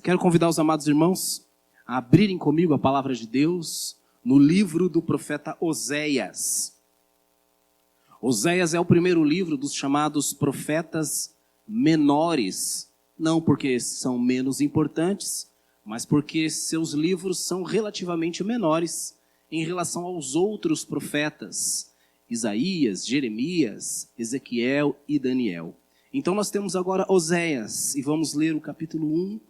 Quero convidar os amados irmãos a abrirem comigo a palavra de Deus no livro do profeta Oséias. Oséias é o primeiro livro dos chamados profetas menores, não porque são menos importantes, mas porque seus livros são relativamente menores em relação aos outros profetas, Isaías, Jeremias, Ezequiel e Daniel. Então nós temos agora Oséias e vamos ler o capítulo 1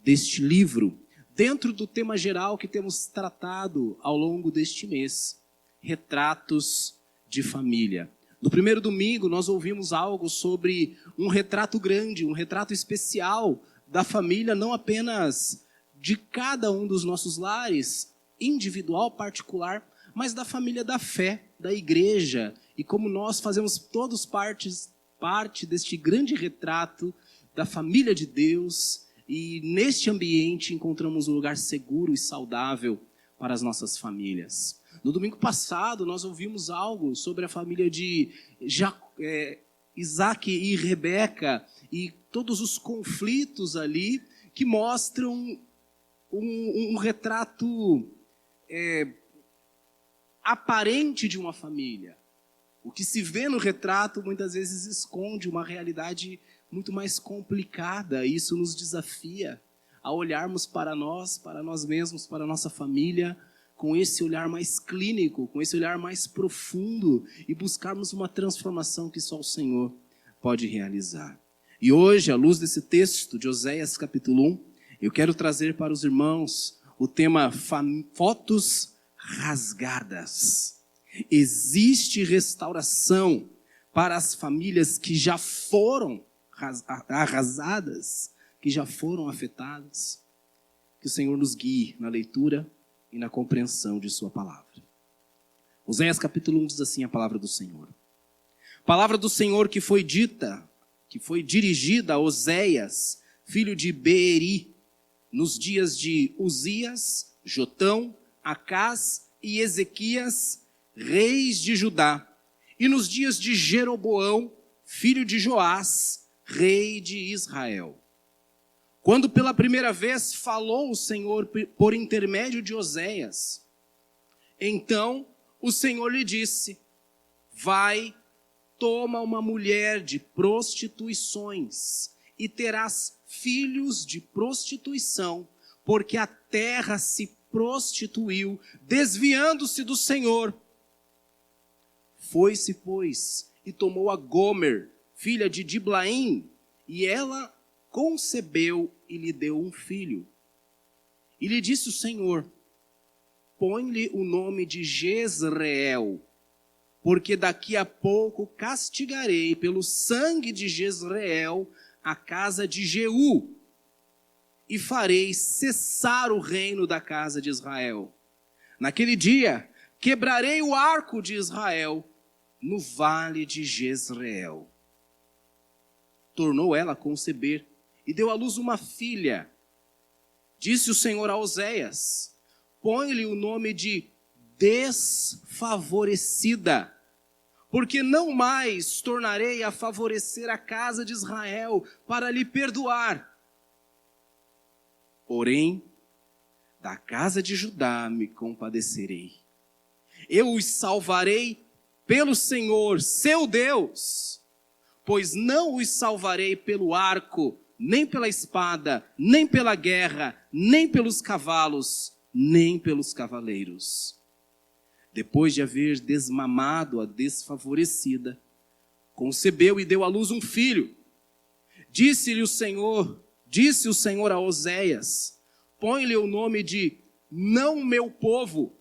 deste livro, dentro do tema geral que temos tratado ao longo deste mês, retratos de família. No primeiro domingo nós ouvimos algo sobre um retrato grande, um retrato especial da família, não apenas de cada um dos nossos lares, individual, particular, mas da família da fé, da igreja, e como nós fazemos todos parte deste grande retrato da família de Deus, e neste ambiente encontramos um lugar seguro e saudável para as nossas famílias. No domingo passado nós ouvimos algo sobre a família de Isaac e Rebeca e todos os conflitos ali que mostram um retrato aparente de uma família. O que se vê no retrato muitas vezes esconde uma realidade muito mais complicada. Isso nos desafia a olharmos para nós mesmos, para a nossa família, com esse olhar mais clínico, com esse olhar mais profundo e buscarmos uma transformação que só o Senhor pode realizar. E hoje, à luz desse texto de Oséias capítulo 1, eu quero trazer para os irmãos o tema fotos rasgadas. Existe restauração para as famílias que já foram arrasadas, que já foram afetadas. Que o Senhor nos guie na leitura e na compreensão de sua palavra. Oséias capítulo 1 diz assim a palavra do Senhor. Palavra do Senhor que foi dirigida a Oséias, filho de Beeri, nos dias de Uzias, Jotão, Acás e Ezequias, reis de Judá, e nos dias de Jeroboão, filho de Joás, rei de Israel. Quando pela primeira vez falou o Senhor por intermédio de Oséias, então o Senhor lhe disse: vai, toma uma mulher de prostituições e terás filhos de prostituição, porque a terra se prostituiu, desviando-se do Senhor. Foi-se, pois, e tomou a Gomer, filha de Diblaim, e ela concebeu e lhe deu um filho. E lhe disse o Senhor: põe-lhe o nome de Jezreel, porque daqui a pouco castigarei pelo sangue de Jezreel a casa de Jeú, e farei cessar o reino da casa de Israel. Naquele dia, quebrarei o arco de Israel no vale de Jezreel. Tornou ela a conceber e deu à luz uma filha. Disse o Senhor a Oséias: põe-lhe o nome de desfavorecida, porque não mais tornarei a favorecer a casa de Israel para lhe perdoar. Porém, da casa de Judá me compadecerei. Eu os salvarei pelo Senhor, seu Deus, pois não os salvarei pelo arco, nem pela espada, nem pela guerra, nem pelos cavalos, nem pelos cavaleiros. Depois de haver desmamado a desfavorecida, concebeu e deu à luz um filho. Disse o Senhor a Oséias: põe-lhe o nome de não meu povo,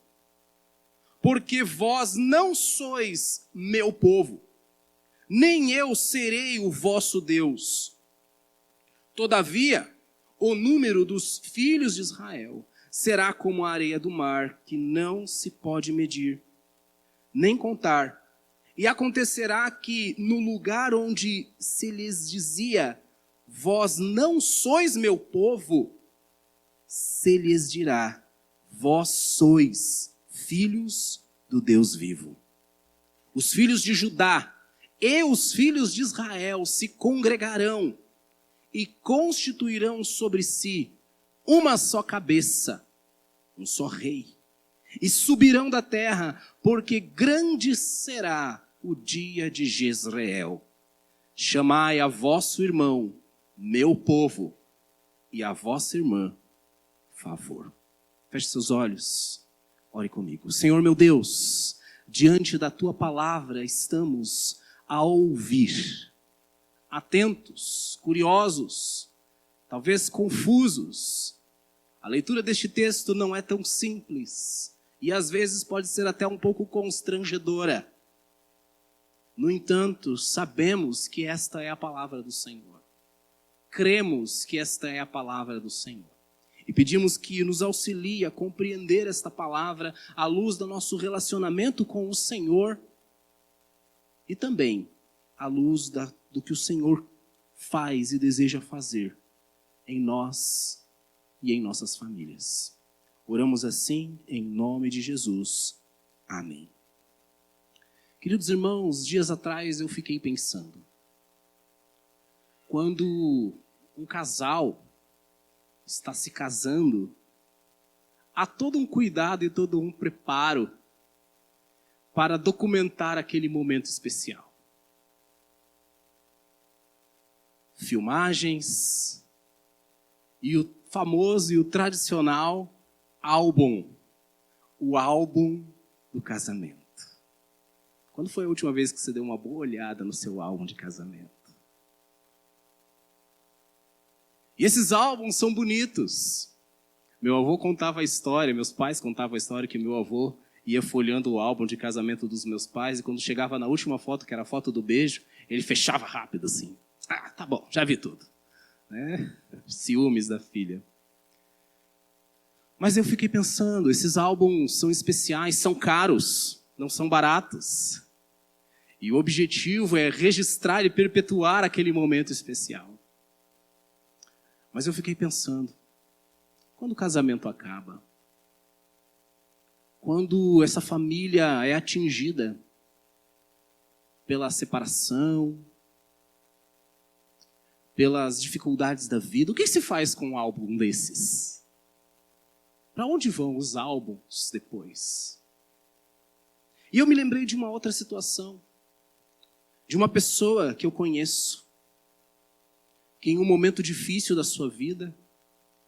porque vós não sois meu povo, nem eu serei o vosso Deus. Todavia, o número dos filhos de Israel será como a areia do mar, que não se pode medir, nem contar. E acontecerá que no lugar onde se lhes dizia: vós não sois meu povo, se lhes dirá: vós sois filhos do Deus vivo. Os filhos de Judá e os filhos de Israel se congregarão e constituirão sobre si uma só cabeça, um só rei. E subirão da terra, porque grande será o dia de Jezreel. Chamai a vosso irmão, meu povo, e a vossa irmã, favor. Feche seus olhos, ore comigo. Senhor meu Deus, diante da tua palavra estamos a ouvir, atentos, curiosos, talvez confusos. A leitura deste texto não é tão simples e às vezes pode ser até um pouco constrangedora. No entanto, sabemos que esta é a palavra do Senhor. Cremos que esta é a palavra do Senhor. E pedimos que nos auxilie a compreender esta palavra à luz do nosso relacionamento com o Senhor e também à luz do que o Senhor faz e deseja fazer em nós e em nossas famílias. Oramos assim em nome de Jesus. Amém. Queridos irmãos, dias atrás eu fiquei pensando. Quando um casal está se casando, há todo um cuidado e todo um preparo para documentar aquele momento especial. Filmagens e o famoso e o tradicional álbum, o álbum do casamento. Quando foi a última vez que você deu uma boa olhada no seu álbum de casamento? E esses álbuns são bonitos. Meu avô contava a história, meus pais contavam a história que meu avô ia folheando o álbum de casamento dos meus pais e quando chegava na última foto, que era a foto do beijo, ele fechava rápido assim. Ah, tá bom, já vi tudo. Né? Ciúmes da filha. Mas eu fiquei pensando, esses álbuns são especiais, são caros, não são baratos. E o objetivo é registrar e perpetuar aquele momento especial. Mas eu fiquei pensando, quando o casamento acaba, quando essa família é atingida pela separação, pelas dificuldades da vida, o que se faz com um álbum desses? Para onde vão os álbuns depois? E eu me lembrei de uma outra situação, de uma pessoa que eu conheço, que em um momento difícil da sua vida,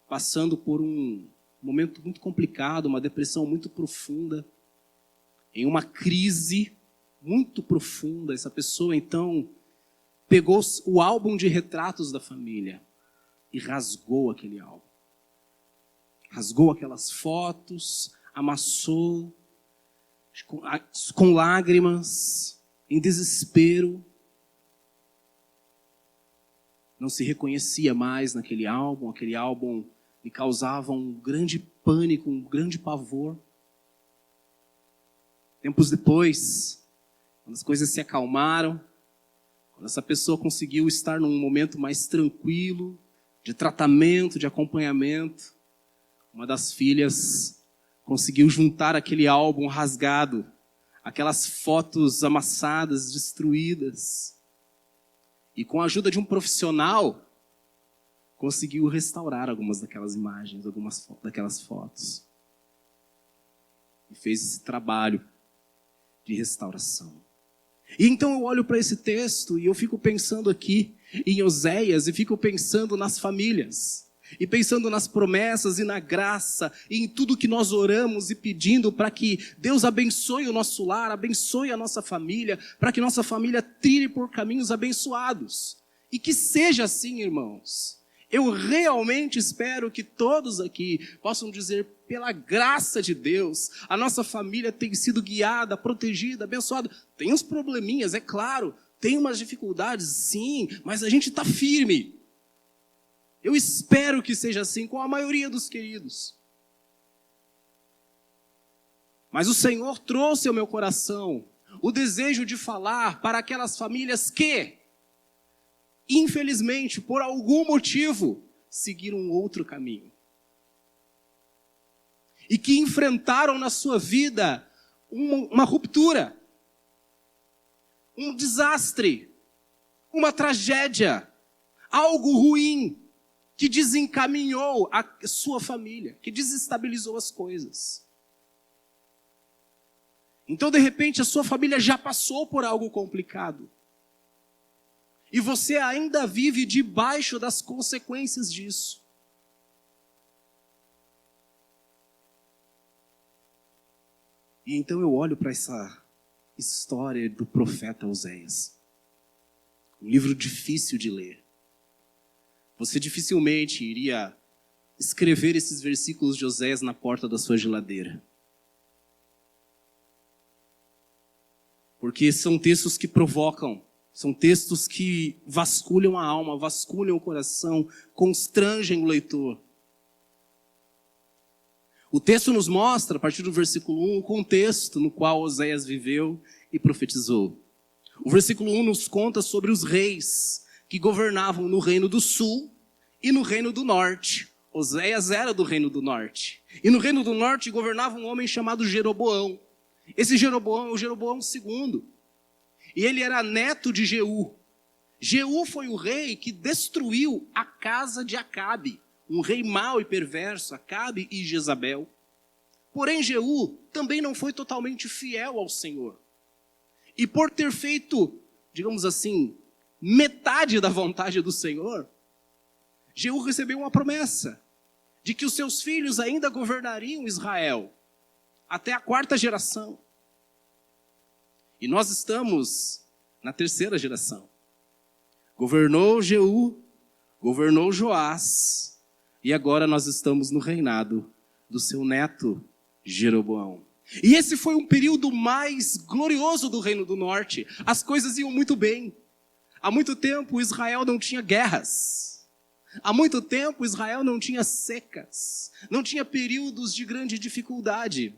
passando por um momento muito complicado, uma depressão muito profunda, em uma crise muito profunda, essa pessoa então pegou o álbum de retratos da família e rasgou aquele álbum. Rasgou aquelas fotos, amassou, com lágrimas, em desespero. Não se reconhecia mais naquele álbum, aquele álbum lhe causava um grande pânico, um grande pavor. Tempos depois, quando as coisas se acalmaram, quando essa pessoa conseguiu estar num momento mais tranquilo, de tratamento, de acompanhamento, uma das filhas conseguiu juntar aquele álbum rasgado, aquelas fotos amassadas, destruídas, e com a ajuda de um profissional, conseguiu restaurar algumas daquelas imagens, algumas daquelas fotos. E fez esse trabalho de restauração. E então eu olho para esse texto e eu fico pensando aqui em Oséias e fico pensando nas famílias. E pensando nas promessas e na graça, e em tudo que nós oramos e pedindo para que Deus abençoe o nosso lar, abençoe a nossa família, para que nossa família trilhe por caminhos abençoados. E que seja assim, irmãos. Eu realmente espero que todos aqui possam dizer, pela graça de Deus, a nossa família tem sido guiada, protegida, abençoada. Tem uns probleminhas, é claro, tem umas dificuldades, sim, mas a gente está firme. Eu espero que seja assim com a maioria dos queridos. Mas o Senhor trouxe ao meu coração o desejo de falar para aquelas famílias que, infelizmente, por algum motivo, seguiram um outro caminho. E que enfrentaram na sua vida uma ruptura, um desastre, uma tragédia, algo ruim. que desencaminhou a sua família, que desestabilizou as coisas. Então, de repente, a sua família já passou por algo complicado. E você ainda vive debaixo das consequências disso. E então eu olho para essa história do profeta Oséias. Um livro difícil de ler. Você dificilmente iria escrever esses versículos de Oséias na porta da sua geladeira. Porque são textos que provocam, são textos que vasculham a alma, vasculham o coração, constrangem o leitor. O texto nos mostra, a partir do versículo 1, o contexto no qual Oséias viveu e profetizou. O versículo 1 nos conta sobre os reis que governavam no reino do sul e no reino do norte. Oséias era do reino do norte. E no reino do norte governava um homem chamado Jeroboão. Esse Jeroboão é o Jeroboão II. E ele era neto de Jeú. Jeú foi o rei que destruiu a casa de Acabe. Um rei mau e perverso, Acabe e Jezabel. Porém, Jeú também não foi totalmente fiel ao Senhor. E por ter feito, digamos assim, metade da vontade do Senhor, Jeú recebeu uma promessa de que os seus filhos ainda governariam Israel até a 4ª geração. E nós estamos na 3ª geração. Governou Jeú, governou Joás, e agora nós estamos no reinado do seu neto Jeroboão. E esse foi um período mais glorioso do Reino do Norte. As coisas iam muito bem. Há muito tempo Israel não tinha guerras. Há muito tempo Israel não tinha secas. Não tinha períodos de grande dificuldade.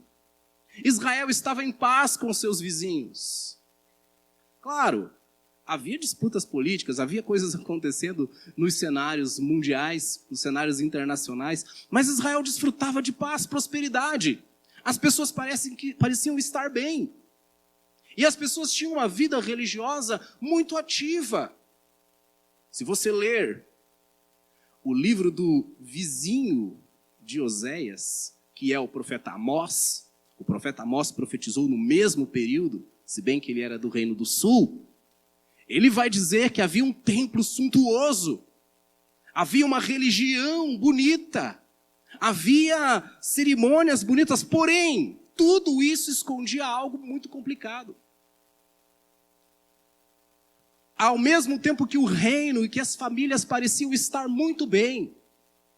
Israel estava em paz com seus vizinhos. Claro, havia disputas políticas, havia coisas acontecendo nos cenários mundiais, nos cenários internacionais, mas Israel desfrutava de paz, prosperidade. As pessoas pareciam estar bem. E as pessoas tinham uma vida religiosa muito ativa. Se você ler o livro do vizinho de Oséias, que é o profeta Amós profetizou no mesmo período, se bem que ele era do Reino do Sul, ele vai dizer que havia um templo suntuoso, havia uma religião bonita, havia cerimônias bonitas, porém, tudo isso escondia algo muito complicado. Ao mesmo tempo que o reino e que as famílias pareciam estar muito bem,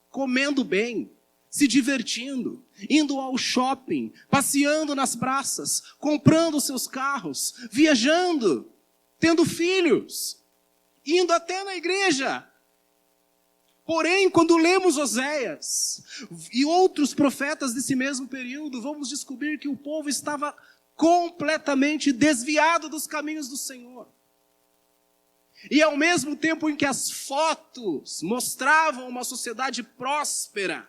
comendo bem, se divertindo, indo ao shopping, passeando nas praças, comprando seus carros, viajando, tendo filhos, indo até na igreja. Porém, quando lemos Oséias e outros profetas desse mesmo período, vamos descobrir que o povo estava completamente desviado dos caminhos do Senhor. E ao mesmo tempo em que as fotos mostravam uma sociedade próspera,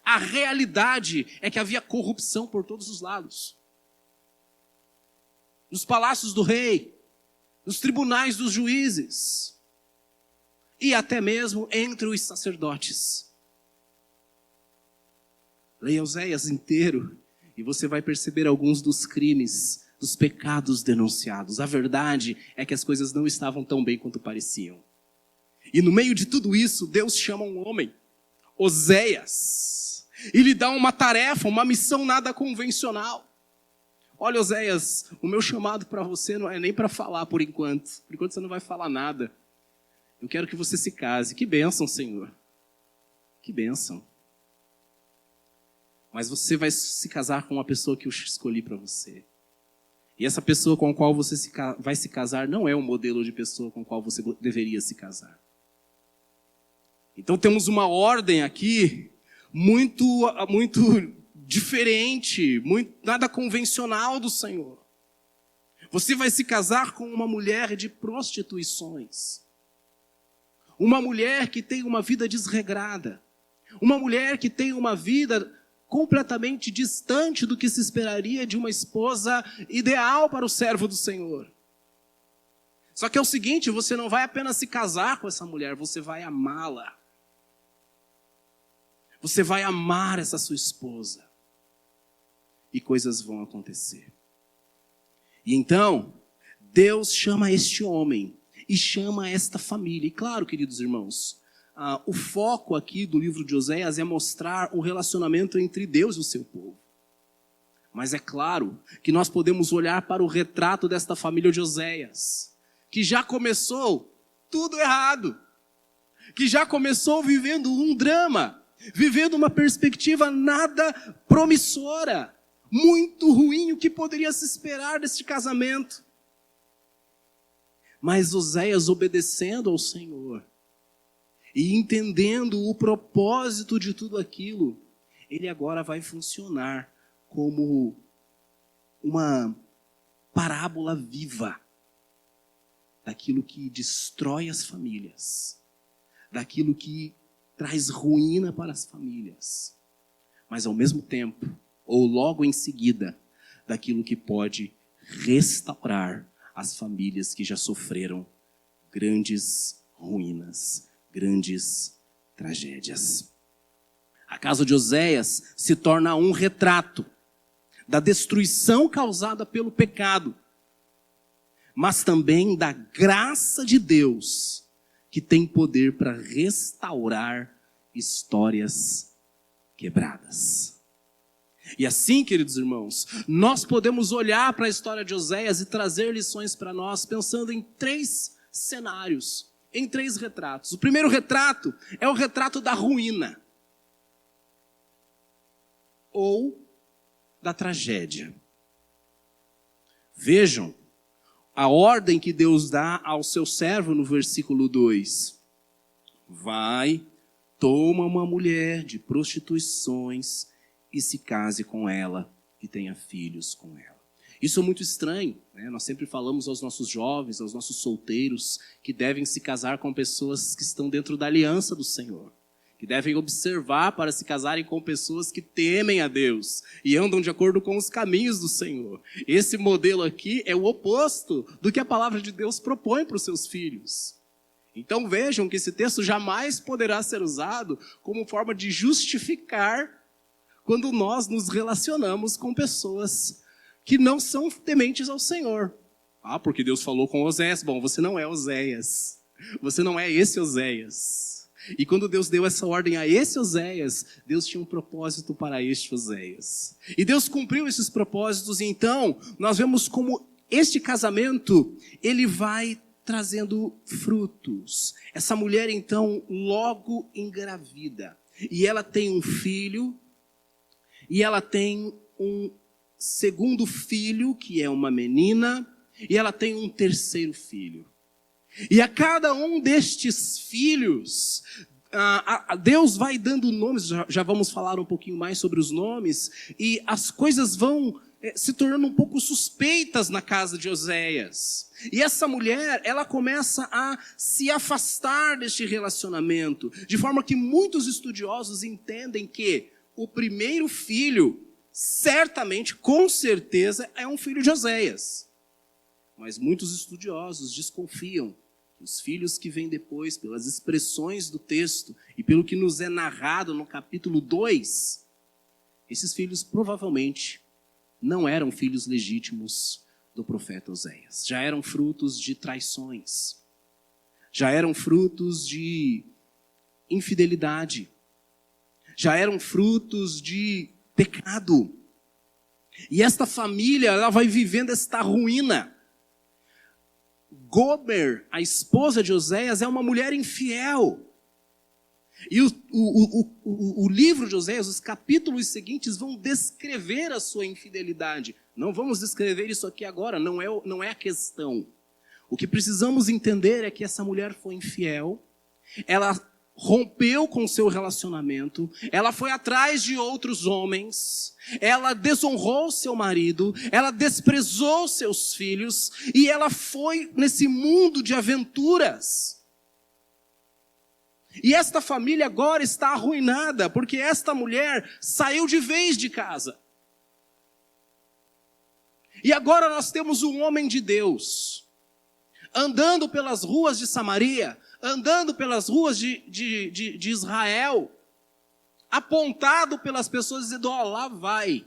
a realidade é que havia corrupção por todos os lados. Nos palácios do rei, nos tribunais dos juízes, e até mesmo entre os sacerdotes. Leia Oséias inteiro e você vai perceber alguns dos crimes, dos pecados denunciados. A verdade é que as coisas não estavam tão bem quanto pareciam. E no meio de tudo isso, Deus chama um homem, Oséias, e lhe dá uma tarefa, uma missão nada convencional. Olha, Oséias, o meu chamado para você não é nem para falar por enquanto. Por enquanto você não vai falar nada. Eu quero que você se case. Que bênção, Senhor. Que bênção. Mas você vai se casar com uma pessoa que eu escolhi para você. E essa pessoa com a qual você vai se casar não é o modelo de pessoa com a qual você deveria se casar. Então temos uma ordem aqui muito diferente, nada convencional do Senhor. Você vai se casar com uma mulher de prostituições. Uma mulher que tem uma vida desregrada. Uma mulher que tem uma vida completamente distante do que se esperaria de uma esposa ideal para o servo do Senhor. Só que é o seguinte, você não vai apenas se casar com essa mulher, você vai amá-la. Você vai amar essa sua esposa. E coisas vão acontecer. E então, Deus chama este homem e chama esta família. E claro, queridos irmãos, o foco aqui do livro de Oséias é mostrar o relacionamento entre Deus e o seu povo. Mas é claro que nós podemos olhar para o retrato desta família de Oséias, que já começou tudo errado, que já começou vivendo um drama, vivendo uma perspectiva nada promissora, muito ruim, o que poderia se esperar deste casamento. Mas Oséias, obedecendo ao Senhor e entendendo o propósito de tudo aquilo, ele agora vai funcionar como uma parábola viva daquilo que destrói as famílias, daquilo que traz ruína para as famílias, mas ao mesmo tempo, ou logo em seguida, daquilo que pode restaurar as famílias que já sofreram grandes ruínas, grandes tragédias. A casa de Oséias se torna um retrato da destruição causada pelo pecado, mas também da graça de Deus, que tem poder para restaurar histórias quebradas. E assim, queridos irmãos, nós podemos olhar para a história de Oséias e trazer lições para nós, pensando em 3 cenários, em 3 retratos. O primeiro retrato é o retrato da ruína, ou da tragédia. Vejam a ordem que Deus dá ao seu servo no versículo 2. Vai, toma uma mulher de prostituições e se case com ela e tenha filhos com ela. Isso é muito estranho, né? Nós sempre falamos aos nossos jovens, aos nossos solteiros, que devem se casar com pessoas que estão dentro da aliança do Senhor, que devem observar para se casarem com pessoas que temem a Deus e andam de acordo com os caminhos do Senhor. Esse modelo aqui é o oposto do que a palavra de Deus propõe para os seus filhos. Então vejam que esse texto jamais poderá ser usado como forma de justificar quando nós nos relacionamos com pessoas que não são tementes ao Senhor. Porque Deus falou com Oséias. Bom, você não é Oséias. Você não é esse Oséias. E quando Deus deu essa ordem a esse Oséias, Deus tinha um propósito para este Oséias. E Deus cumpriu esses propósitos, e então nós vemos como este casamento, ele vai trazendo frutos. Essa mulher então logo engravida. E ela tem um filho, e ela tem um segundo filho, que é uma menina, e ela tem um terceiro filho. E a cada um destes filhos, Deus vai dando nomes, já vamos falar um pouquinho mais sobre os nomes, e as coisas vão se tornando um pouco suspeitas na casa de Oséias. E essa mulher, ela começa a se afastar deste relacionamento, de forma que muitos estudiosos entendem que o primeiro filho, certamente, com certeza, é um filho de Oséias. Mas muitos estudiosos desconfiam que os filhos que vêm depois, pelas expressões do texto e pelo que nos é narrado no capítulo 2, esses filhos provavelmente não eram filhos legítimos do profeta Oséias. Já eram frutos de traições. Já eram frutos de infidelidade. Já eram frutos de pecado. E esta família, ela vai vivendo esta ruína. Gomer, a esposa de Oséias, é uma mulher infiel. E o livro de Oséias, os capítulos seguintes, vão descrever a sua infidelidade. Não vamos descrever isso aqui agora, não é a questão. O que precisamos entender é que essa mulher foi infiel, ela rompeu com o seu relacionamento, ela foi atrás de outros homens, ela desonrou seu marido, ela desprezou seus filhos, e ela foi nesse mundo de aventuras. E esta família agora está arruinada, porque esta mulher saiu de vez de casa. E agora nós temos um homem de Deus. andando pelas ruas de Samaria, andando pelas ruas de Israel, apontado pelas pessoas, dizendo, ó, lá vai.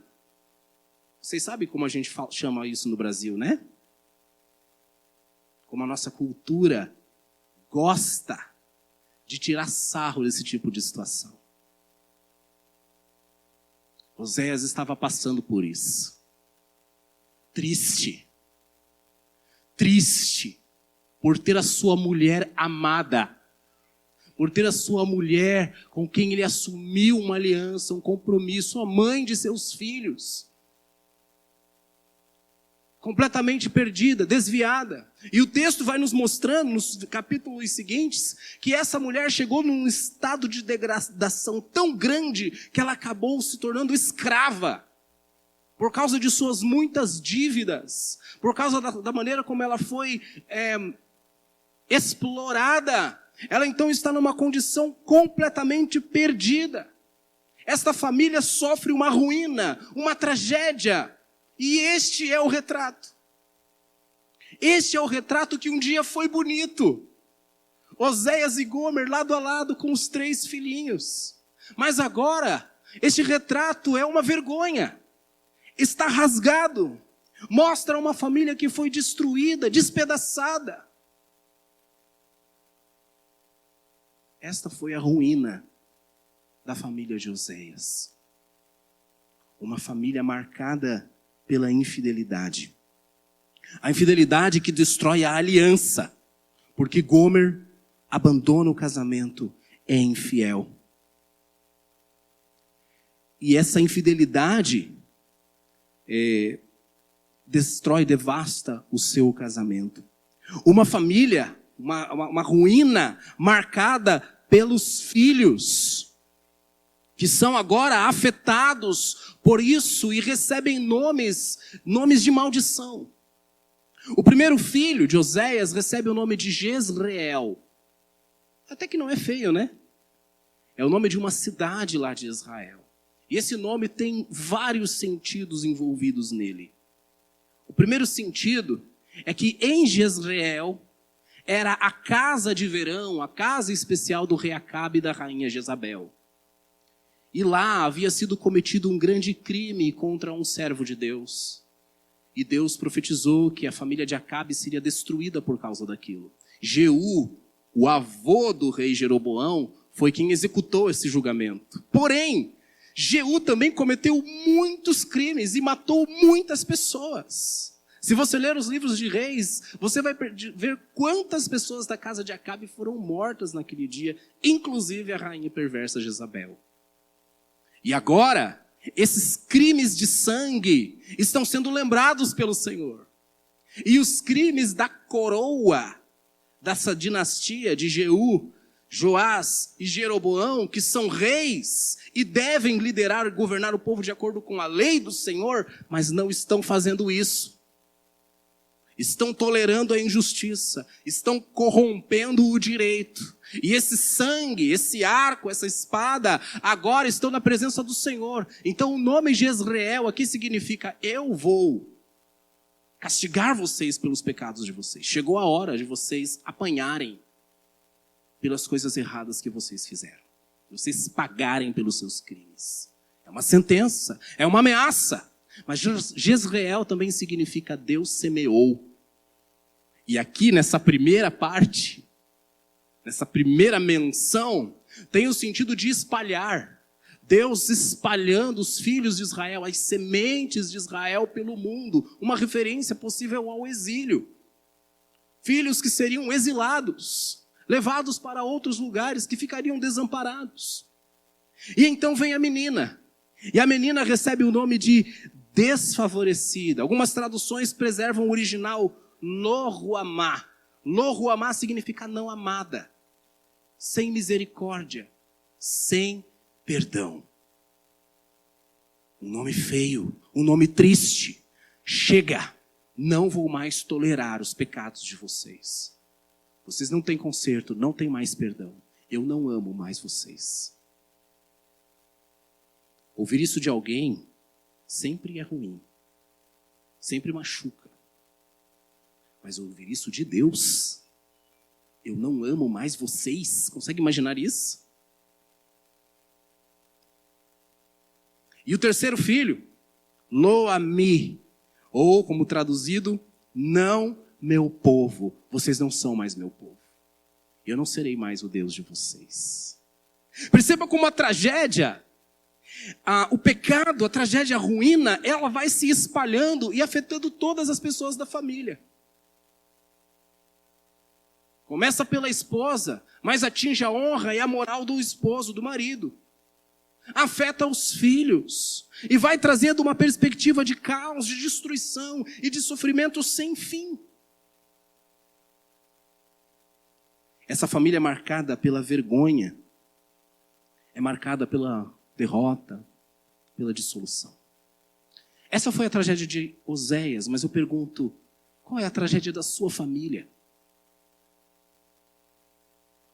Vocês sabem como a gente chama isso no Brasil, né? Como a nossa cultura gosta de tirar sarro desse tipo de situação. Oséias estava passando por isso. Triste por ter a sua mulher amada, por ter a sua mulher com quem ele assumiu uma aliança, um compromisso, a mãe de seus filhos, completamente perdida, desviada. E o texto vai nos mostrando, nos capítulos seguintes, que essa mulher chegou num estado de degradação tão grande que ela acabou se tornando escrava, por causa de suas muitas dívidas, por causa da maneira como ela foi explorada. Ela então está numa condição completamente perdida. Esta família sofre uma ruína, uma tragédia. E este é o retrato. Este é o retrato que um dia foi bonito. Oséias e Gomer lado a lado com os 3 filhinhos. Mas agora, este retrato é uma vergonha. Está rasgado. Mostra uma família que foi destruída, despedaçada. Esta foi a ruína da família de Oséias. Uma família marcada pela infidelidade. A infidelidade que destrói a aliança. Porque Gomer abandona o casamento, é infiel. E essa infidelidade destrói, devasta o seu casamento. Uma família, uma ruína marcada pelos filhos, que são agora afetados por isso e recebem nomes de maldição. O primeiro filho de Oséias recebe o nome de Jezreel. Até que não é feio, né? É o nome de uma cidade lá de Israel. E esse nome tem vários sentidos envolvidos nele. O primeiro sentido é que em Jezreel era a casa de verão, a casa especial do rei Acabe e da rainha Jezabel. E lá havia sido cometido um grande crime contra um servo de Deus. E Deus profetizou que a família de Acabe seria destruída por causa daquilo. Jeú, o avô do rei Jeroboão, foi quem executou esse julgamento. Porém, Jeú também cometeu muitos crimes e matou muitas pessoas. Se você ler os livros de reis, você vai ver quantas pessoas da casa de Acabe foram mortas naquele dia, inclusive a rainha perversa Jezabel. E agora, esses crimes de sangue estão sendo lembrados pelo Senhor. E os crimes da coroa dessa dinastia de Jeú, Joás e Jeroboão, que são reis e devem liderar e governar o povo de acordo com a lei do Senhor, mas não estão fazendo isso. Estão tolerando a injustiça, estão corrompendo o direito. E esse sangue, esse arco, essa espada, agora estão na presença do Senhor. Então o nome Jezreel aqui significa: eu vou castigar vocês pelos pecados de vocês. Chegou a hora de vocês apanharem pelas coisas erradas que vocês fizeram. Vocês pagarem pelos seus crimes. É uma sentença, é uma ameaça. Mas Jezreel também significa Deus semeou. E aqui nessa primeira parte, nessa primeira menção, tem o sentido de espalhar. Deus espalhando os filhos de Israel, as sementes de Israel pelo mundo. Uma referência possível ao exílio. Filhos que seriam exilados, levados para outros lugares, que ficariam desamparados. E então vem a menina. E a menina recebe o nome de desfavorecida. Algumas traduções preservam o original Lo-Ruamá. Lo-Ruamá significa não amada, sem misericórdia, sem perdão. Um nome feio, um nome triste. Chega, não vou mais tolerar os pecados de vocês. Vocês não têm conserto, não têm mais perdão. Eu não amo mais vocês. Ouvir isso de alguém sempre é ruim. Sempre machuca. Mas ouvir isso de Deus, eu não amo mais vocês. Consegue imaginar isso? E o terceiro filho, Lo-ami, ou como traduzido, não meu povo. Vocês não são mais meu povo. Eu não serei mais o Deus de vocês. Perceba como a tragédia, o pecado, a tragédia, a ruína, ela vai se espalhando e afetando todas as pessoas da família. Começa pela esposa, mas atinge a honra e a moral do esposo, do marido. Afeta os filhos e vai trazendo uma perspectiva de caos, de destruição e de sofrimento sem fim. Essa família é marcada pela vergonha, é marcada pela derrota, pela dissolução. Essa foi a tragédia de Oséias, mas eu pergunto, qual é a tragédia da sua família?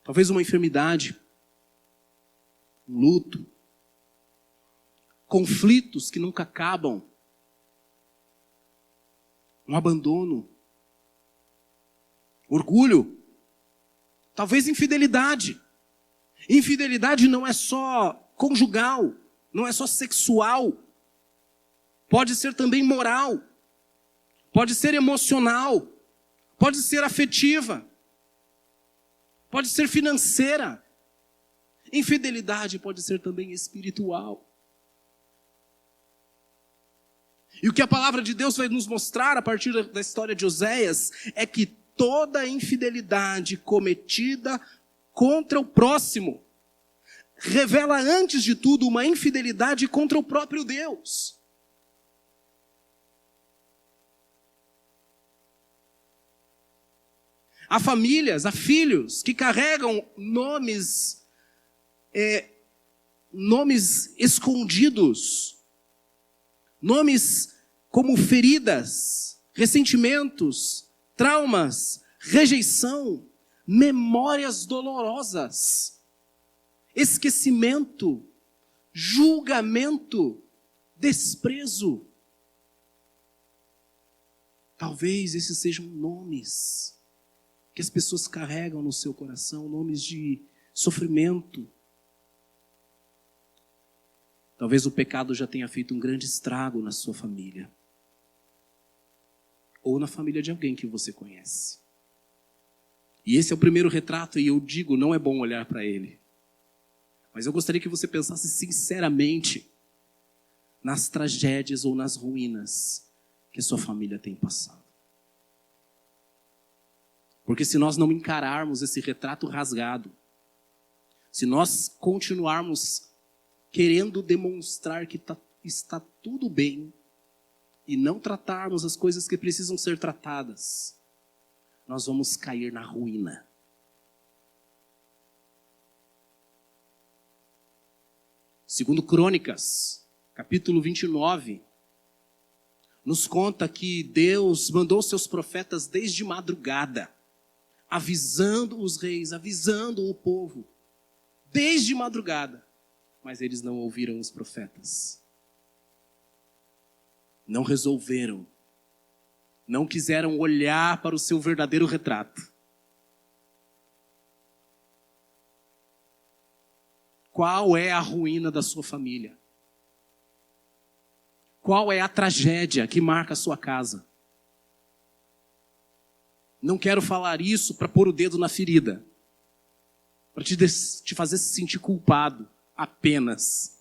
Talvez uma enfermidade, um luto, conflitos que nunca acabam, um abandono, orgulho, talvez infidelidade. Infidelidade não é só conjugal, não é só sexual, pode ser também moral, pode ser emocional, pode ser afetiva, pode ser financeira. Infidelidade pode ser também espiritual. E o que a palavra de Deus vai nos mostrar a partir da história de Oséias é que toda infidelidade cometida contra o próximo revela antes de tudo uma infidelidade contra o próprio Deus. Há famílias, há filhos que carregam nomes escondidos, nomes como feridas, ressentimentos, traumas, rejeição, memórias dolorosas, esquecimento, julgamento, desprezo. Talvez esses sejam nomes que as pessoas carregam no seu coração, nomes de sofrimento. Talvez o pecado já tenha feito um grande estrago na sua família. Ou na família de alguém que você conhece. E esse é o primeiro retrato, e eu digo, não é bom olhar para ele. Mas eu gostaria que você pensasse sinceramente nas tragédias ou nas ruínas que a sua família tem passado. Porque se nós não encararmos esse retrato rasgado, se nós continuarmos querendo demonstrar que está tudo bem e não tratarmos as coisas que precisam ser tratadas, nós vamos cair na ruína. Segundo Crônicas, capítulo 29, nos conta que Deus mandou seus profetas desde madrugada, avisando os reis, avisando o povo, desde madrugada. Mas eles não ouviram os profetas. Não resolveram. Não quiseram olhar para o seu verdadeiro retrato. Qual é a ruína da sua família? Qual é a tragédia que marca a sua casa? Não quero falar isso para pôr o dedo na ferida, para te fazer se sentir culpado apenas.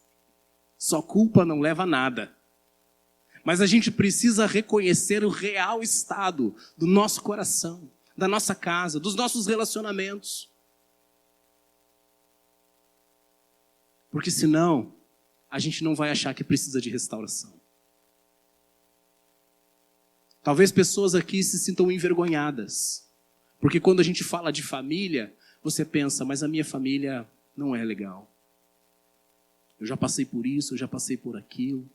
Só culpa não leva a nada. Mas a gente precisa reconhecer o real estado do nosso coração, da nossa casa, dos nossos relacionamentos. Porque senão, a gente não vai achar que precisa de restauração. Talvez pessoas aqui se sintam envergonhadas. Porque quando a gente fala de família, você pensa, mas a minha família não é legal. Eu já passei por isso, eu já passei por aquilo.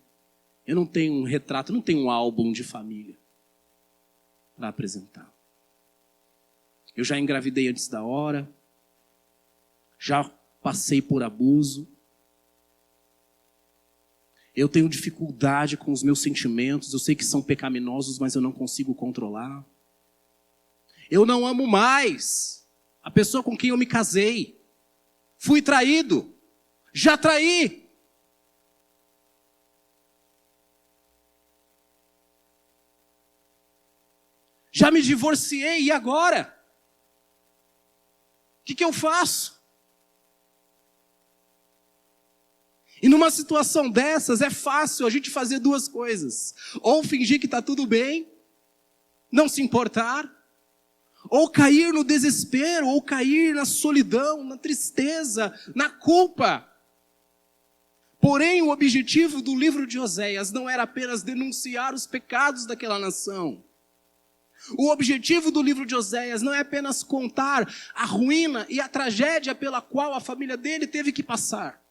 Eu não tenho um retrato, não tenho um álbum de família para apresentar. Eu já engravidei antes da hora. Já passei por abuso. Eu tenho dificuldade com os meus sentimentos. Eu sei que são pecaminosos, mas eu não consigo controlar. Eu não amo mais a pessoa com quem eu me casei. Fui traído. Já traí. Já me divorciei, e agora? O que eu faço? E numa situação dessas, é fácil a gente fazer duas coisas. Ou fingir que está tudo bem, não se importar, ou cair no desespero, ou cair na solidão, na tristeza, na culpa. Porém, o objetivo do livro de Oséias não era apenas denunciar os pecados daquela nação. O objetivo do livro de Oséias não é apenas contar a ruína e a tragédia pela qual a família dele teve que passar.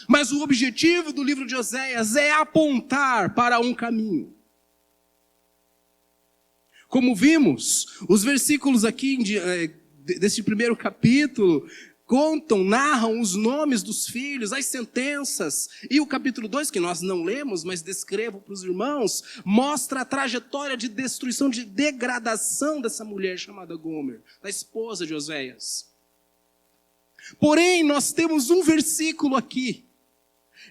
Mas o objetivo do livro de Oséias é apontar para um caminho. Como vimos, os versículos aqui desse primeiro capítulo contam, narram os nomes dos filhos, as sentenças. E o capítulo 2, que nós não lemos, mas descrevo para os irmãos, mostra a trajetória de destruição, de degradação dessa mulher chamada Gomer, da esposa de Oséias. Porém, nós temos um versículo aqui,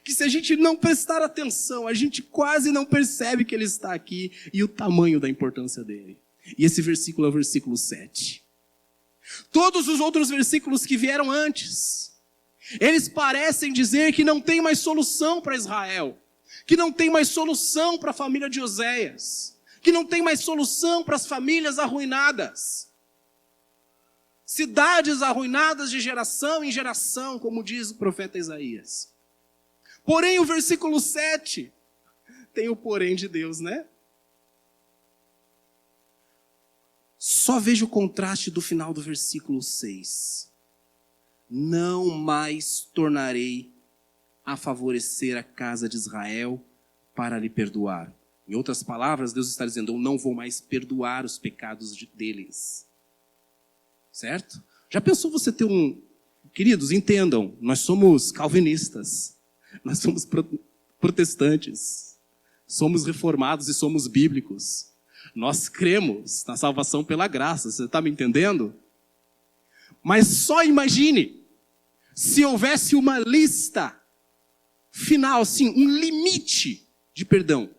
que se a gente não prestar atenção, a gente quase não percebe que ele está aqui e o tamanho da importância dele. E esse versículo é o versículo 7. Todos os outros versículos que vieram antes, eles parecem dizer que não tem mais solução para Israel, que não tem mais solução para a família de Oséias, que não tem mais solução para as famílias arruinadas. Cidades arruinadas de geração em geração, como diz o profeta Isaías. Porém, o versículo 7 tem o porém de Deus, né? Só veja o contraste do final do versículo 6. Não mais tornarei a favorecer a casa de Israel para lhe perdoar. Em outras palavras, Deus está dizendo, eu não vou mais perdoar os pecados deles. Certo? Já pensou você ter Queridos, entendam, nós somos calvinistas. Nós somos protestantes, somos reformados e somos bíblicos. Nós cremos na salvação pela graça, você está me entendendo? Mas só imagine, se houvesse uma lista final, assim, um limite de perdão.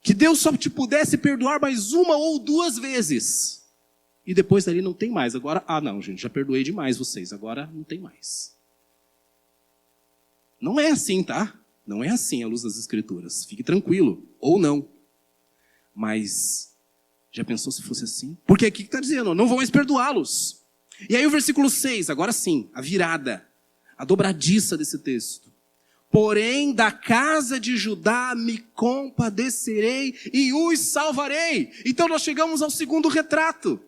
Que Deus só te pudesse perdoar mais uma ou duas vezes. E depois dali não tem mais. Agora, não, gente, já perdoei demais vocês, agora não tem mais. Não é assim, tá? Não é assim à luz das Escrituras. Fique tranquilo. Ou não. Mas, já pensou se fosse assim? Porque aqui está dizendo, não vou mais perdoá-los. E aí o versículo 6, agora sim, a virada, a dobradiça desse texto. Porém, da casa de Judá me compadecerei e os salvarei. Então nós chegamos ao segundo retrato.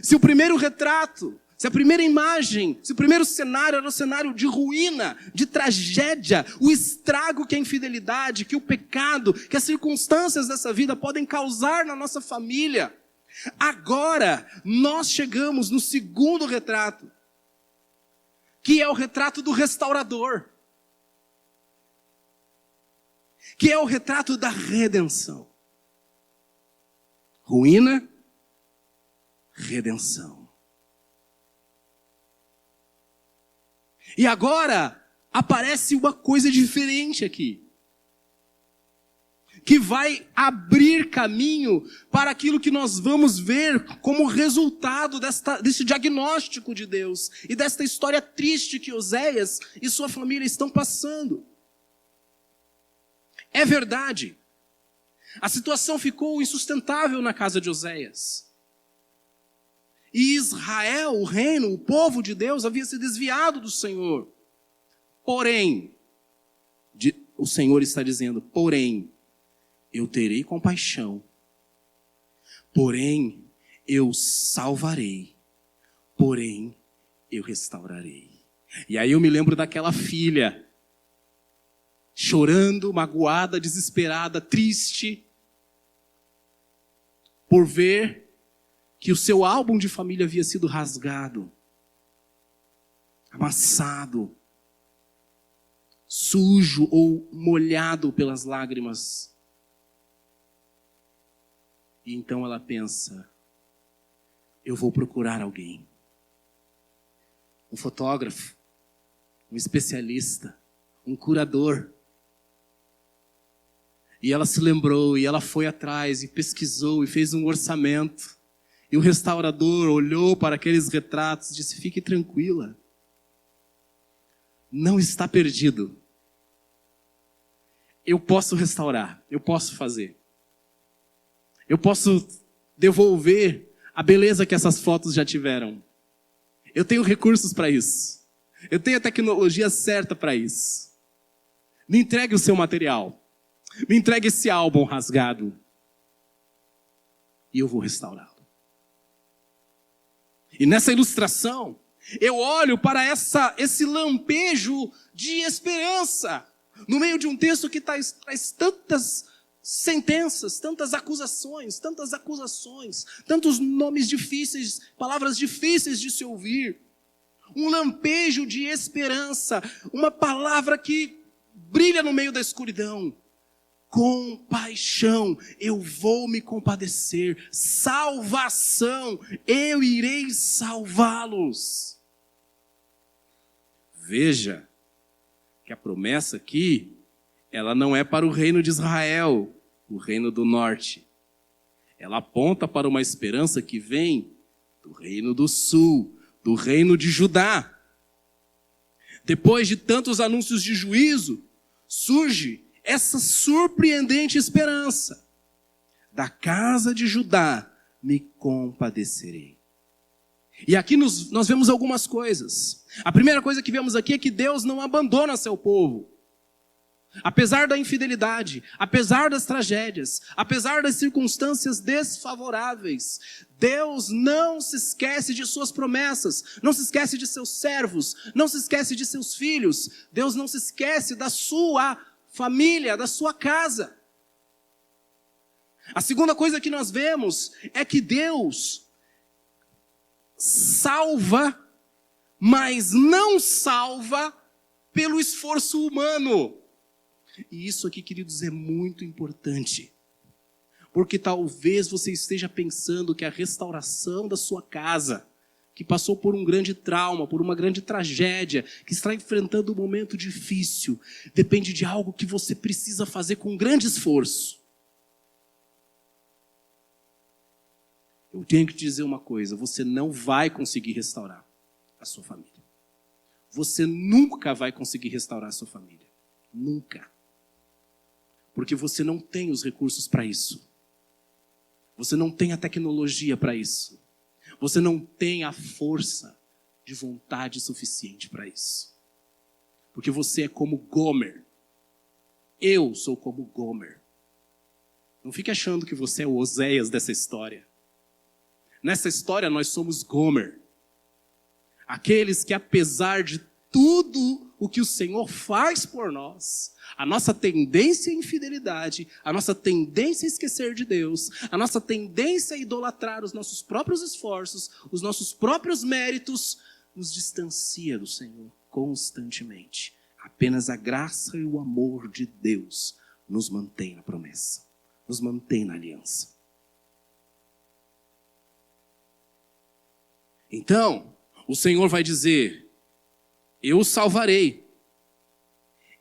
Se o primeiro retrato, se a primeira imagem, se o primeiro cenário era um cenário de ruína, de tragédia, o estrago que a infidelidade, que o pecado, que as circunstâncias dessa vida podem causar na nossa família. Agora, nós chegamos no segundo retrato, que é o retrato do restaurador, que é o retrato da redenção. Ruína, redenção. E agora, aparece uma coisa diferente aqui. Que vai abrir caminho para aquilo que nós vamos ver como resultado desse diagnóstico de Deus. E desta história triste que Oséias e sua família estão passando. É verdade. A situação ficou insustentável na casa de Oséias. E Israel, o reino, o povo de Deus, havia se desviado do Senhor. Porém, o Senhor está dizendo, porém, eu terei compaixão. Porém, eu salvarei. Porém, eu restaurarei. E aí eu me lembro daquela filha, chorando, magoada, desesperada, triste, por ver que o seu álbum de família havia sido rasgado, amassado, sujo ou molhado pelas lágrimas. E então ela pensa, eu vou procurar alguém. Um fotógrafo, um especialista, um curador. E ela se lembrou, e ela foi atrás, e pesquisou, e fez um orçamento. E o restaurador olhou para aqueles retratos e disse, fique tranquila. Não está perdido. Eu posso restaurar, eu posso fazer. Eu posso devolver a beleza que essas fotos já tiveram. Eu tenho recursos para isso. Eu tenho a tecnologia certa para isso. Me entregue o seu material. Me entregue esse álbum rasgado. E eu vou restaurá-lo. E nessa ilustração, eu olho para esse lampejo de esperança. No meio de um texto que traz tantas sentenças, tantas acusações, tantos nomes difíceis, palavras difíceis de se ouvir. Um lampejo de esperança, uma palavra que brilha no meio da escuridão. Compaixão, eu vou me compadecer. Salvação, eu irei salvá-los. Veja que a promessa aqui, ela não é para o reino de Israel, o reino do norte. Ela aponta para uma esperança que vem do reino do sul, do reino de Judá. Depois de tantos anúncios de juízo, surge essa surpreendente esperança. Da casa de Judá me compadecerei. E aqui nós vemos algumas coisas. A primeira coisa que vemos aqui é que Deus não abandona seu povo. Apesar da infidelidade, apesar das tragédias, apesar das circunstâncias desfavoráveis, Deus não se esquece de suas promessas, não se esquece de seus servos, não se esquece de seus filhos. Deus não se esquece da sua família, da sua casa. A segunda coisa que nós vemos é que Deus salva, mas não salva pelo esforço humano. E isso aqui, queridos, é muito importante. Porque talvez você esteja pensando que a restauração da sua casa, que passou por um grande trauma, por uma grande tragédia, que está enfrentando um momento difícil, depende de algo que você precisa fazer com grande esforço. Eu tenho que te dizer uma coisa, você não vai conseguir restaurar a sua família. Você nunca vai conseguir restaurar a sua família. Nunca. Porque você não tem os recursos para isso. Você não tem a tecnologia para isso. Você não tem a força de vontade suficiente para isso. Porque você é como Gomer. Eu sou como Gomer. Não fique achando que você é o Oséias dessa história. Nessa história nós somos Gomer. Aqueles que apesar de tudo o que o Senhor faz por nós, a nossa tendência à infidelidade, a nossa tendência a esquecer de Deus, a nossa tendência a idolatrar os nossos próprios esforços, os nossos próprios méritos, nos distancia do Senhor constantemente. Apenas a graça e o amor de Deus nos mantém na promessa, nos mantém na aliança. Então, o Senhor vai dizer, eu o salvarei,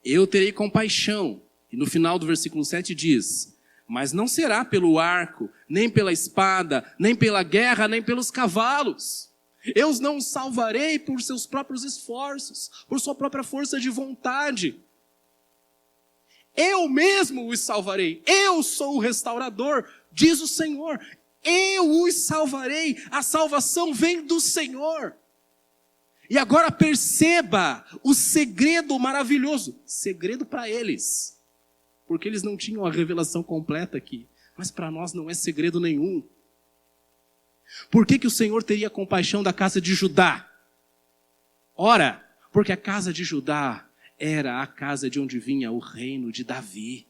eu terei compaixão. E no final do versículo 7 diz, mas não será pelo arco, nem pela espada, nem pela guerra, nem pelos cavalos. Eu não o salvarei por seus próprios esforços, por sua própria força de vontade. Eu mesmo os salvarei, eu sou o restaurador, diz o Senhor. Eu os salvarei, a salvação vem do Senhor. E agora perceba o segredo maravilhoso, segredo para eles, porque eles não tinham a revelação completa aqui, mas para nós não é segredo nenhum. Por que o Senhor teria compaixão da casa de Judá? Ora, porque a casa de Judá era a casa de onde vinha o reino de Davi.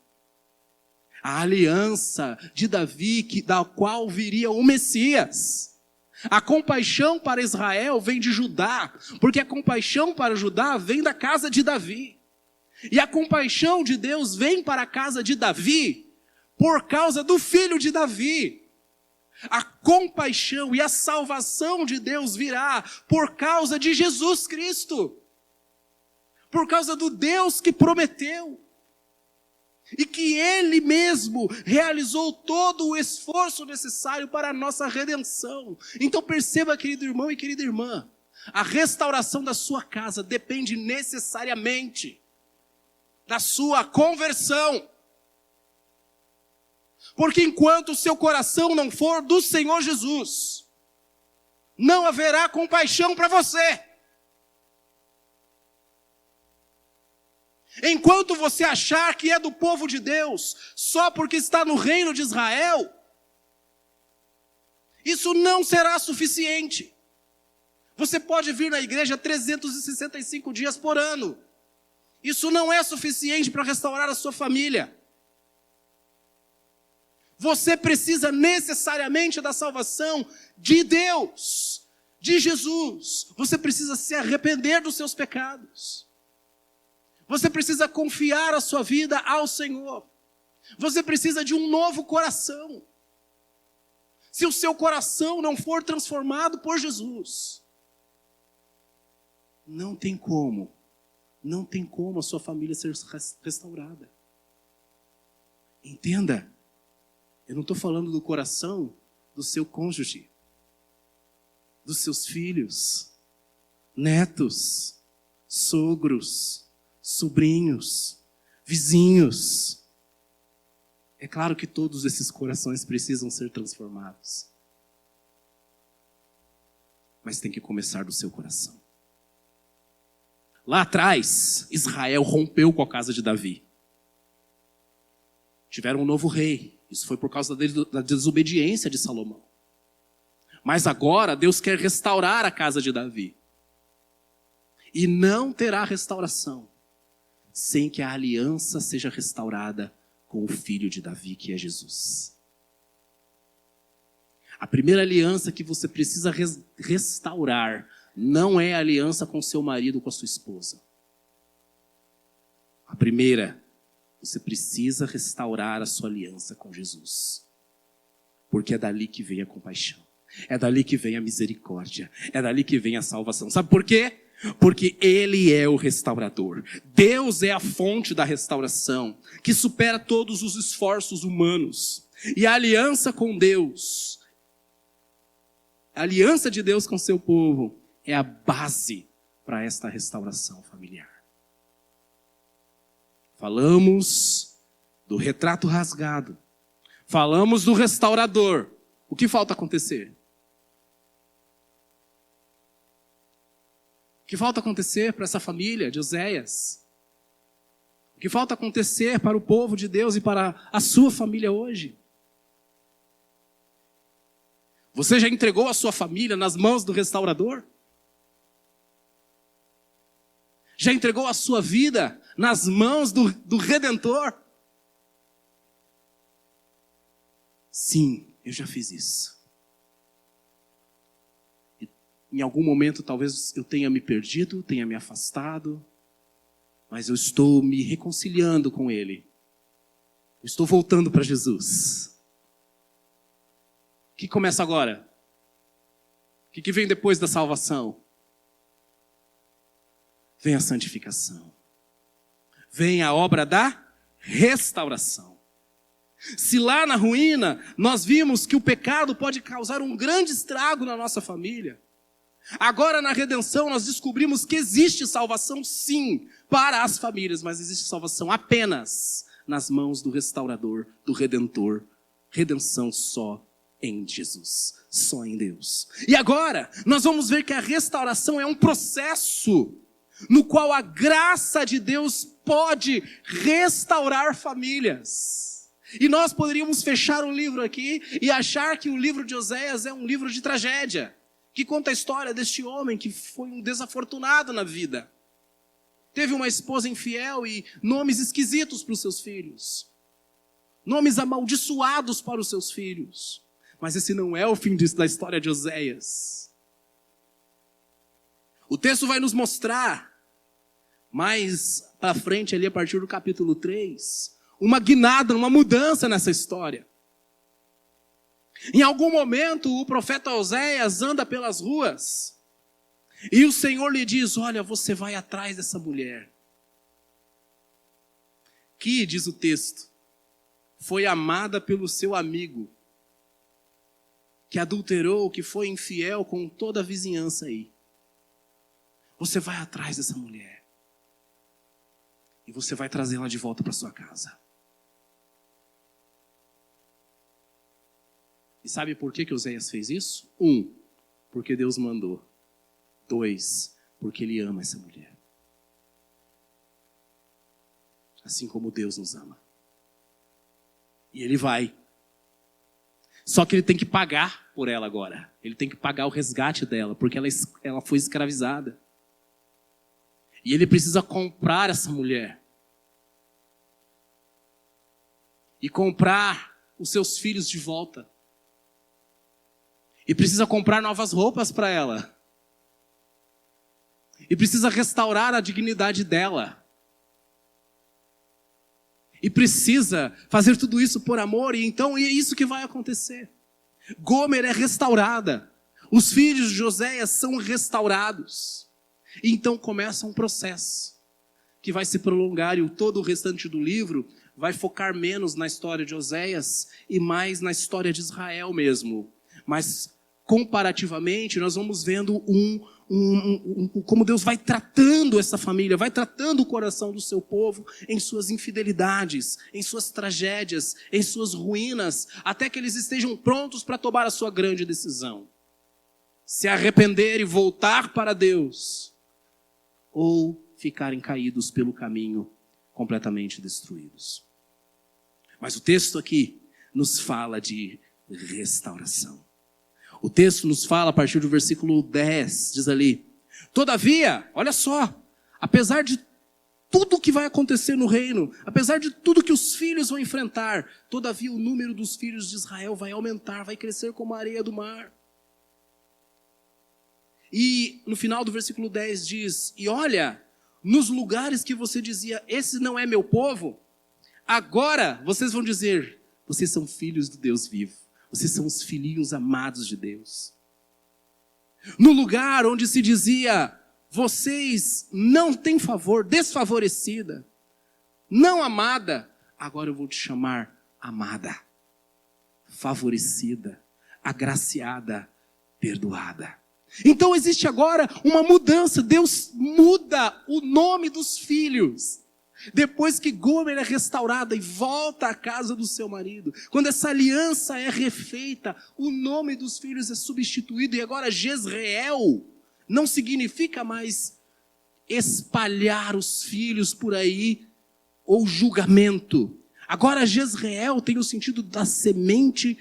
A aliança de Davi, da qual viria o Messias. A compaixão para Israel vem de Judá, porque a compaixão para Judá vem da casa de Davi. E a compaixão de Deus vem para a casa de Davi, por causa do filho de Davi. A compaixão e a salvação de Deus virá por causa de Jesus Cristo. Por causa do Deus que prometeu. E que Ele mesmo realizou todo o esforço necessário para a nossa redenção. Então perceba, querido irmão e querida irmã, a restauração da sua casa depende necessariamente da sua conversão. Porque enquanto o seu coração não for do Senhor Jesus, não haverá compaixão para você. Enquanto você achar que é do povo de Deus, só porque está no reino de Israel, isso não será suficiente. Você pode vir na igreja 365 dias por ano. Isso não é suficiente para restaurar a sua família. Você precisa necessariamente da salvação de Deus, de Jesus. Você precisa se arrepender dos seus pecados. Você precisa confiar a sua vida ao Senhor. Você precisa de um novo coração. Se o seu coração não for transformado por Jesus, não tem como a sua família ser restaurada. Entenda, eu não estou falando do coração do seu cônjuge, dos seus filhos, netos, sogros, sobrinhos, vizinhos. É claro que todos esses corações precisam ser transformados. Mas tem que começar do seu coração. Lá atrás, Israel rompeu com a casa de Davi. Tiveram um novo rei. Isso foi por causa da desobediência de Salomão. Mas agora Deus quer restaurar a casa de Davi. E não terá restauração sem que a aliança seja restaurada com o filho de Davi, que é Jesus. A primeira aliança que você precisa restaurar não é a aliança com seu marido ou com a sua esposa. A primeira, você precisa restaurar a sua aliança com Jesus. Porque é dali que vem a compaixão. É dali que vem a misericórdia. É dali que vem a salvação. Sabe por quê? Porque Ele é o restaurador. Deus é a fonte da restauração, que supera todos os esforços humanos. E a aliança com Deus, a aliança de Deus com seu povo, é a base para esta restauração familiar. Falamos do retrato rasgado. Falamos do restaurador. O que falta acontecer? O que falta acontecer para essa família de Oséias? O que falta acontecer para o povo de Deus e para a sua família hoje? Você já entregou a sua família nas mãos do restaurador? Já entregou a sua vida nas mãos do Redentor? Sim, eu já fiz isso. E, em algum momento talvez eu tenha me perdido, tenha me afastado, mas eu estou me reconciliando com Ele. Eu estou voltando para Jesus. O que começa agora? O que vem depois da salvação? Vem a santificação. Vem a obra da restauração. Se lá na ruína nós vimos que o pecado pode causar um grande estrago na nossa família, agora na redenção nós descobrimos que existe salvação sim para as famílias, mas existe salvação apenas nas mãos do restaurador, do Redentor. Redenção só em Jesus, só em Deus. E agora nós vamos ver que a restauração é um processo no qual a graça de Deus pode restaurar famílias. E nós poderíamos fechar o livro aqui e achar que o livro de Oséias é um livro de tragédia, que conta a história deste homem que foi um desafortunado na vida. Teve uma esposa infiel e nomes esquisitos para os seus filhos. Nomes amaldiçoados para os seus filhos. Mas esse não é o fim da história de Oséias. O texto vai nos mostrar, mais para frente, ali a partir do capítulo 3, uma guinada, uma mudança nessa história. Em algum momento, o profeta Oséias anda pelas ruas e o Senhor lhe diz: olha, você vai atrás dessa mulher, que, diz o texto, foi amada pelo seu amigo, que adulterou, que foi infiel com toda a vizinhança aí. Você vai atrás dessa mulher e você vai trazê-la de volta para sua casa. E sabe por que Oséias fez isso? 1, porque Deus mandou. 2, porque Ele ama essa mulher. Assim como Deus nos ama. E Ele vai. Só que Ele tem que pagar por ela agora. Ele tem que pagar o resgate dela, porque ela foi escravizada. E Ele precisa comprar essa mulher. E comprar os seus filhos de volta. E precisa comprar novas roupas para ela. E precisa restaurar a dignidade dela. E precisa fazer tudo isso por amor. E então é isso que vai acontecer. Gomer é restaurada. Os filhos de Oséias são restaurados. E então começa um processo que vai se prolongar. E todo o restante do livro vai focar menos na história de Oséias e mais na história de Israel mesmo. Mas comparativamente nós vamos vendo como Deus vai tratando essa família, vai tratando o coração do seu povo em suas infidelidades, em suas tragédias, em suas ruínas, até que eles estejam prontos para tomar a sua grande decisão. Se arrepender e voltar para Deus, ou ficarem caídos pelo caminho, completamente destruídos. Mas o texto aqui nos fala de restauração. O texto nos fala a partir do versículo 10, diz ali: todavia, olha só, apesar de tudo que vai acontecer no reino, apesar de tudo que os filhos vão enfrentar, todavia o número dos filhos de Israel vai aumentar, vai crescer como a areia do mar. E no final do versículo 10 diz: e olha, nos lugares que você dizia, esse não é meu povo, agora vocês vão dizer, vocês são filhos do Deus vivo. Vocês são os filhinhos amados de Deus. No lugar onde se dizia, vocês não têm favor, desfavorecida, não amada, agora eu vou te chamar amada, favorecida, agraciada, perdoada. Então existe agora uma mudança. Deus muda o nome dos filhos. Depois que Gomer é restaurada e volta à casa do seu marido, quando essa aliança é refeita, o nome dos filhos é substituído, e agora Jezreel não significa mais espalhar os filhos por aí, ou julgamento. Agora Jezreel tem o sentido da semente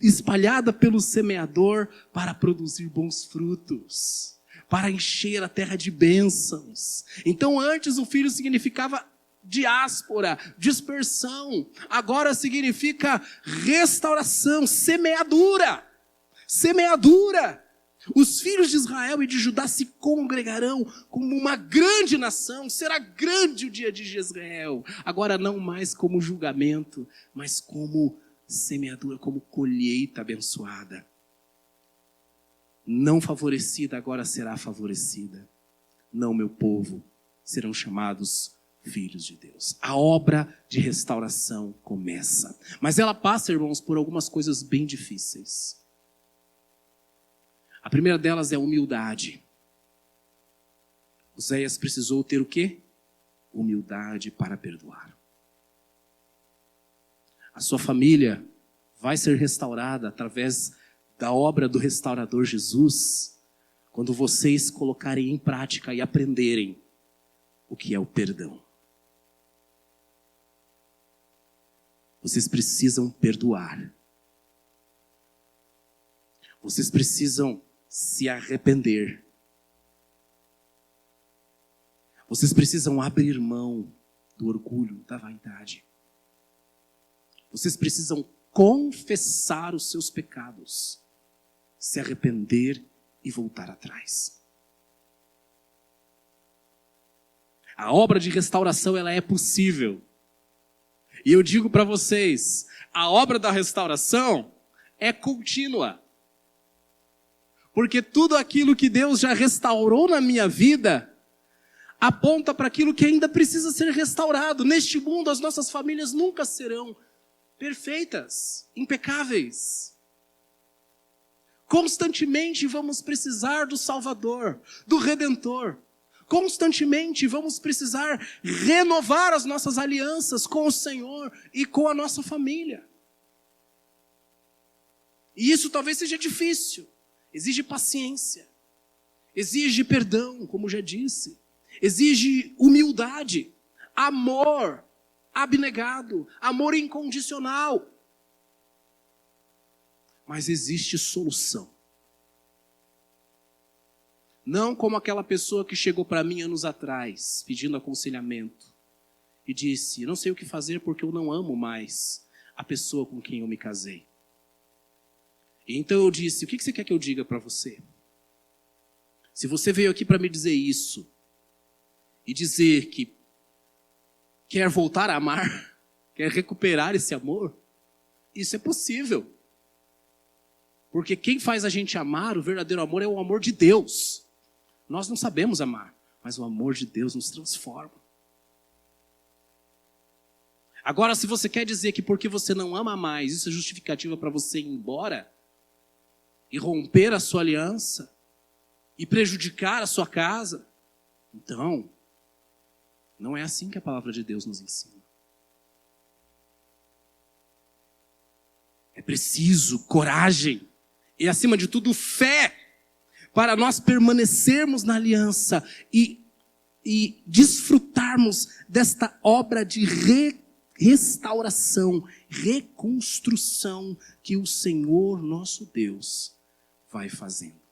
espalhada pelo semeador para produzir bons frutos, para encher a terra de bênçãos. Então antes o filho significava diáspora, dispersão. Agora significa restauração, semeadura. Semeadura. Os filhos de Israel e de Judá se congregarão como uma grande nação. Será grande o dia de Jezreel. Agora não mais como julgamento, mas como semeadura, como colheita abençoada. Não favorecida, agora será favorecida. Não, meu povo, serão chamados filhos de Deus. A obra de restauração começa. Mas ela passa, irmãos, por algumas coisas bem difíceis. A primeira delas é a humildade. Oséias precisou ter o quê? Humildade para perdoar. A sua família vai ser restaurada através da obra do restaurador Jesus, quando vocês colocarem em prática e aprenderem o que é o perdão. Vocês precisam perdoar. Vocês precisam se arrepender. Vocês precisam abrir mão do orgulho, da vaidade. Vocês precisam confessar os seus pecados, se arrepender e voltar atrás. A obra de restauração, ela é possível. E eu digo para vocês, a obra da restauração, é contínua. Porque tudo aquilo que Deus já restaurou na minha vida aponta para aquilo que ainda precisa ser restaurado. Neste mundo, as nossas famílias nunca serão perfeitas, impecáveis. Constantemente vamos precisar do Salvador, do Redentor. Constantemente vamos precisar renovar as nossas alianças com o Senhor e com a nossa família. E isso talvez seja difícil. Exige paciência. Exige perdão, como já disse. Exige humildade, amor abnegado, amor incondicional. Mas existe solução. Não como aquela pessoa que chegou para mim anos atrás, pedindo aconselhamento, e disse, não sei o que fazer porque eu não amo mais a pessoa com quem eu me casei. E então eu disse, o que você quer que eu diga para você? Se você veio aqui para me dizer isso, e dizer que quer voltar a amar, quer recuperar esse amor, isso é possível. Porque quem faz a gente amar, o verdadeiro amor é o amor de Deus. Nós não sabemos amar, mas o amor de Deus nos transforma. Agora, se você quer dizer que porque você não ama mais, isso é justificativa para você ir embora, e romper a sua aliança, e prejudicar a sua casa, então, não é assim que a palavra de Deus nos ensina. É preciso coragem e, acima de tudo, fé para nós permanecermos na aliança e desfrutarmos desta obra de restauração, reconstrução que o Senhor nosso Deus vai fazendo.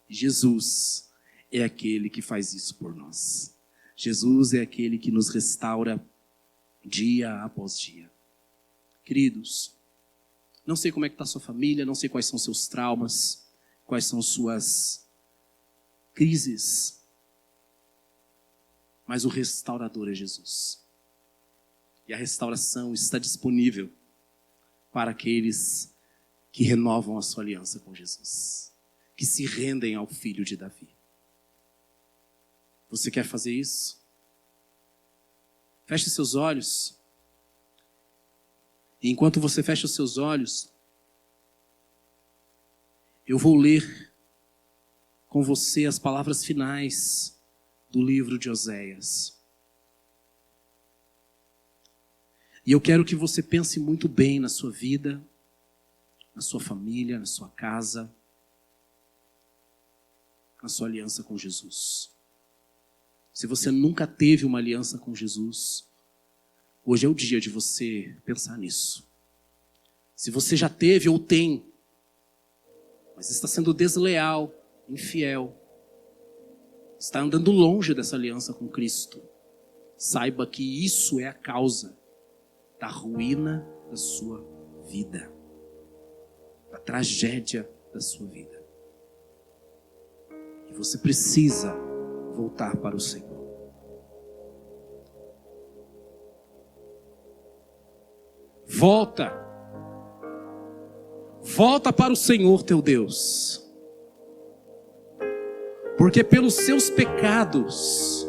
Jesus é aquele que faz isso por nós. Jesus é aquele que nos restaura dia após dia. Queridos, não sei como é que está a sua família, não sei quais são seus traumas, quais são suas crises, mas o restaurador é Jesus. E a restauração está disponível para aqueles que renovam a sua aliança com Jesus, que se rendem ao Filho de Davi. Você quer fazer isso? Feche seus olhos. E enquanto você fecha os seus olhos, eu vou ler com você as palavras finais do livro de Oséias. E eu quero que você pense muito bem na sua vida, na sua família, na sua casa, na sua aliança com Jesus. Se você nunca teve uma aliança com Jesus, hoje é o dia de você pensar nisso. Se você já teve ou tem, mas está sendo desleal, infiel, está andando longe dessa aliança com Cristo, saiba que isso é a causa da ruína da sua vida, da tragédia da sua vida. E você precisa voltar para o Senhor. Volta para o Senhor teu Deus, porque pelos seus pecados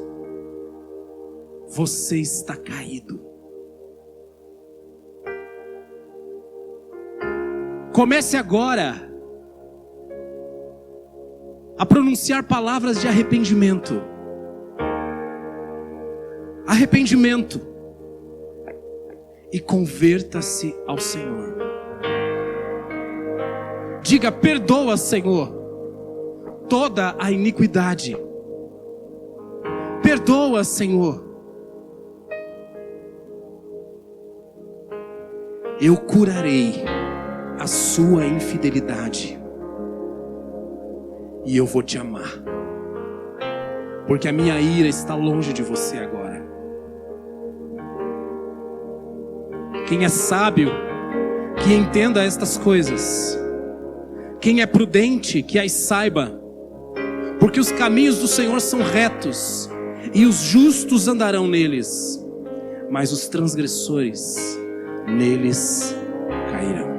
você está caído. Comece agora a pronunciar palavras de arrependimento. Arrependimento. E converta-se ao Senhor. Diga, perdoa, Senhor, toda a iniquidade. Perdoa, Senhor. Eu curarei a sua infidelidade. E eu vou te amar, porque a minha ira está longe de você agora. Quem é sábio, que entenda estas coisas. Quem é prudente, que as saiba. Porque os caminhos do Senhor são retos, e os justos andarão neles, mas os transgressores neles cairão.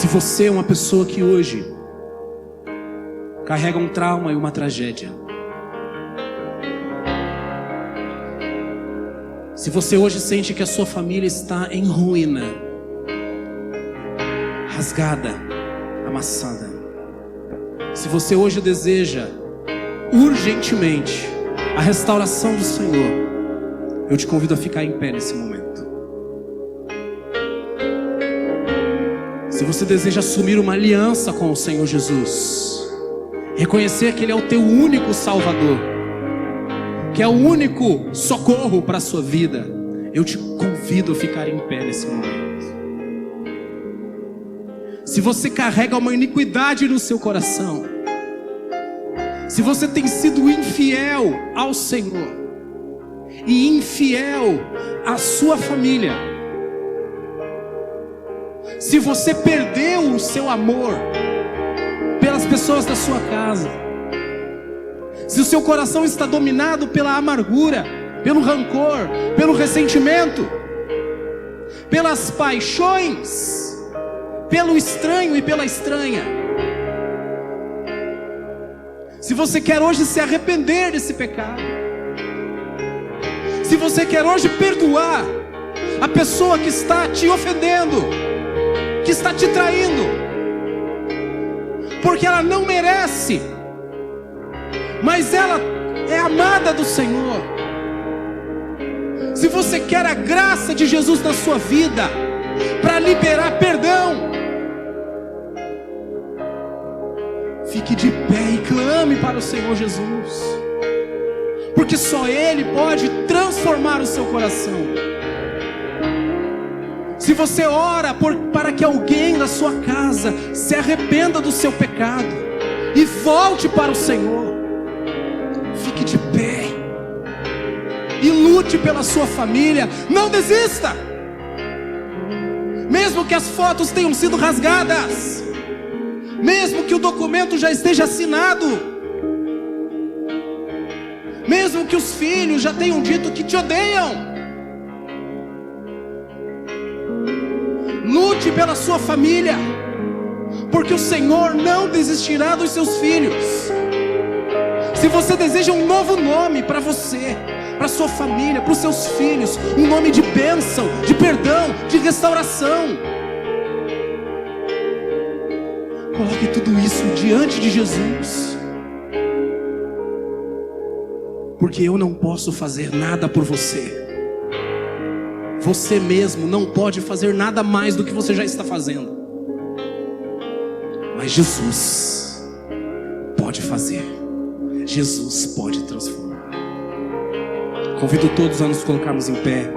você é uma pessoa que hoje carrega um trauma e uma tragédia, se você hoje sente que a sua família está em ruína, rasgada, amassada, se você hoje deseja urgentemente a restauração do Senhor, eu te convido a ficar em pé nesse momento. Se você deseja assumir uma aliança com o Senhor Jesus, reconhecer que Ele é o teu único Salvador, que é o único socorro para a sua vida, eu te convido a ficar em pé nesse momento. Se você carrega uma iniquidade no seu coração, se você tem sido infiel ao Senhor e infiel à sua família, se você perdeu o seu amor pelas pessoas da sua casa, se o seu coração está dominado pela amargura, pelo rancor, pelo ressentimento, pelas paixões, pelo estranho e pela estranha, se você quer hoje se arrepender desse pecado, se você quer hoje perdoar a pessoa que está te ofendendo, que está te traindo, porque ela não merece, mas ela é amada do Senhor, se você quer a graça de Jesus na sua vida, para liberar perdão, fique de pé e clame para o Senhor Jesus, porque só Ele pode transformar o seu coração. Se você ora para que alguém da sua casa se arrependa do seu pecado e volte para o Senhor, fique de pé e lute pela sua família. Não desista, mesmo que as fotos tenham sido rasgadas, mesmo que o documento já esteja assinado, mesmo que os filhos já tenham dito que te odeiam, lute pela sua família, porque o Senhor não desistirá dos seus filhos. Se você deseja um novo nome para você, para sua família, para os seus filhos, um nome de bênção, de perdão, de restauração, coloque tudo isso diante de Jesus, porque eu não posso fazer nada por você. Você mesmo não pode fazer nada mais do que você já está fazendo, mas Jesus pode fazer, Jesus pode transformar. Convido todos a nos colocarmos em pé.